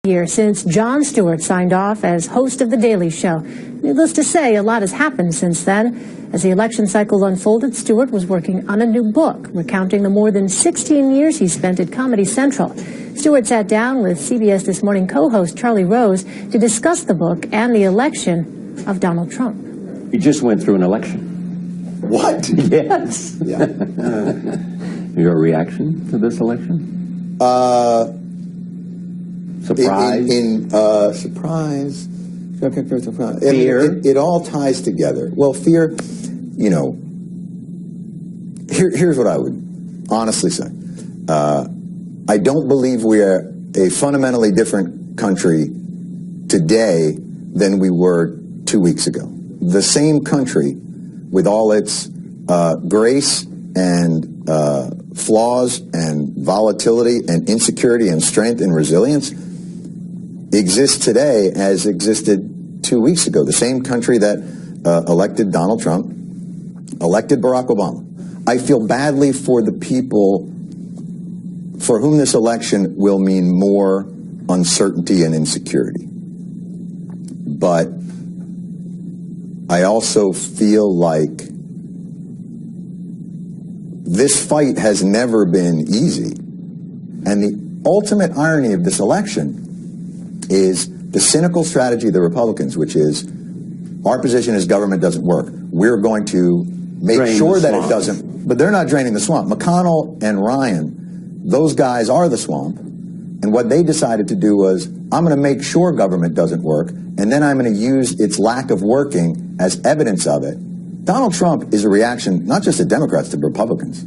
Year since Jon Stewart signed off as host of The Daily Show. Needless to say, a lot has happened since then. As the election cycle unfolded, Stewart was working on a new book, recounting the more than 16 years he spent at Comedy Central. Stewart sat down with CBS This Morning co-host Charlie Rose to discuss the book and the election of Donald Trump. You just went through an election. What? Yes. Yeah. Your reaction to this election? Surprise? Surprise. Fear? It all ties together. Well, fear, you know, here's what I would honestly say. I don't believe we are a fundamentally different country today than we were 2 weeks ago. The same country, with all its grace and flaws and volatility and insecurity and strength and resilience, exists today as existed 2 weeks ago. The same country that elected Donald Trump, elected Barack Obama. I feel badly for the people for whom this election will mean more uncertainty and insecurity. But I also feel like this fight has never been easy. And the ultimate irony of this election is the cynical strategy of the Republicans, which is our position is government doesn't work. We're going to make sure that it doesn't. But they're not draining the swamp. McConnell and Ryan, those guys are the swamp. And what they decided to do was, I'm going to make sure government doesn't work, and then I'm going to use its lack of working as evidence of it. Donald Trump is a reaction not just to Democrats, to Republicans.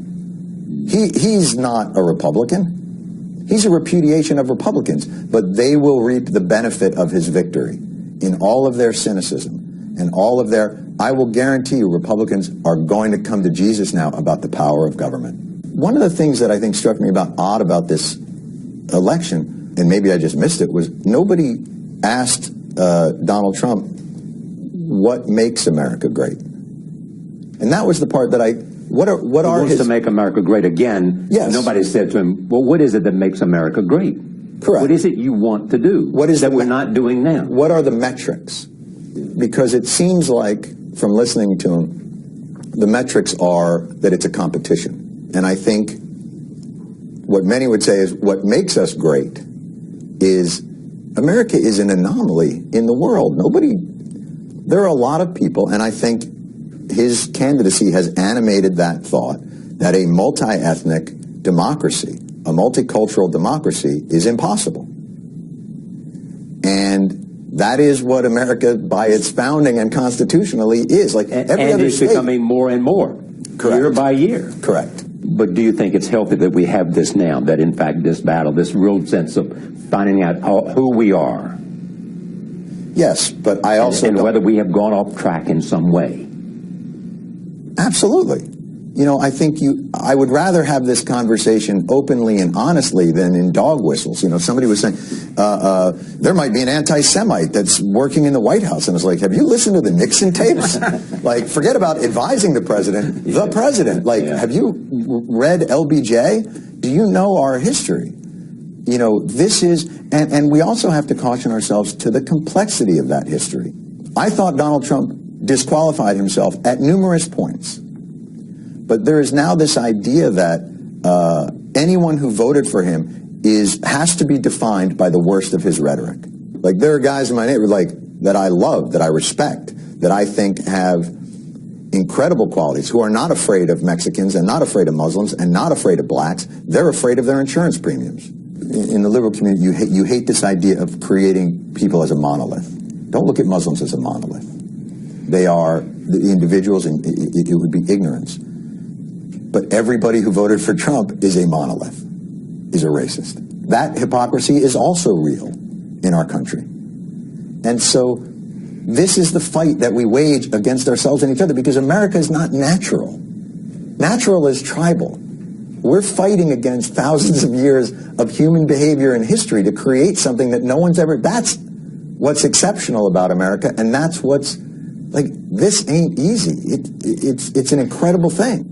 He's not a Republican. He's a repudiation of Republicans, but they will reap the benefit of his victory in all of their cynicism and all of their, I will guarantee you Republicans are going to come to Jesus now about the power of government. One of the things that I think struck me odd about this election, and maybe I just missed it, was nobody asked Donald Trump what makes America great. And that was the part that what are his... to make America great again. Yes. Nobody said to him, well, what is it that makes America great? Correct. What is it you want to do what is that we're not doing now? What are the metrics? Because it seems like, from listening to him, the metrics are that it's a competition. And I think what many would say is what makes us great is America is an anomaly in the world. There are a lot of people, and I think his candidacy has animated that thought that a multi-ethnic democracy, a multicultural democracy, is impossible. And that is what America, by its founding and constitutionally, is. Like every other it's state, becoming more and more, correct, year by year. Correct. But do you think it's healthy that we have this now, that in fact this battle, this real sense of finding out who we are? Yes, but I also and whether we have gone off track in some way. Absolutely. You know, I think I would rather have this conversation openly and honestly than in dog whistles. You know, somebody was saying, there might be an anti-Semite that's working in the White House. And it's like, have you listened to the Nixon tapes? Like, forget about advising the president, the president. Like, have you read LBJ? Do you know our history? You know, this is, and we also have to caution ourselves to the complexity of that history. I thought Donald Trump disqualified himself at numerous points. But there is now this idea that anyone who voted for him has to be defined by the worst of his rhetoric. Like, there are guys in my neighborhood that I love, that I respect, that I think have incredible qualities, who are not afraid of Mexicans and not afraid of Muslims and not afraid of blacks. They're afraid of their insurance premiums. In the liberal community, you hate this idea of creating people as a monolith. Don't look at Muslims as a monolith. They are the individuals, and it would be ignorance. But everybody who voted for Trump is a monolith, is a racist. That hypocrisy is also real in our country. And so this is the fight that we wage against ourselves and each other, because America is not natural. Natural is tribal. We're fighting against thousands of years of human behavior and history to create something that no one's ever... That's what's exceptional about America, and that's what's... Like, this ain't easy. It's an incredible thing.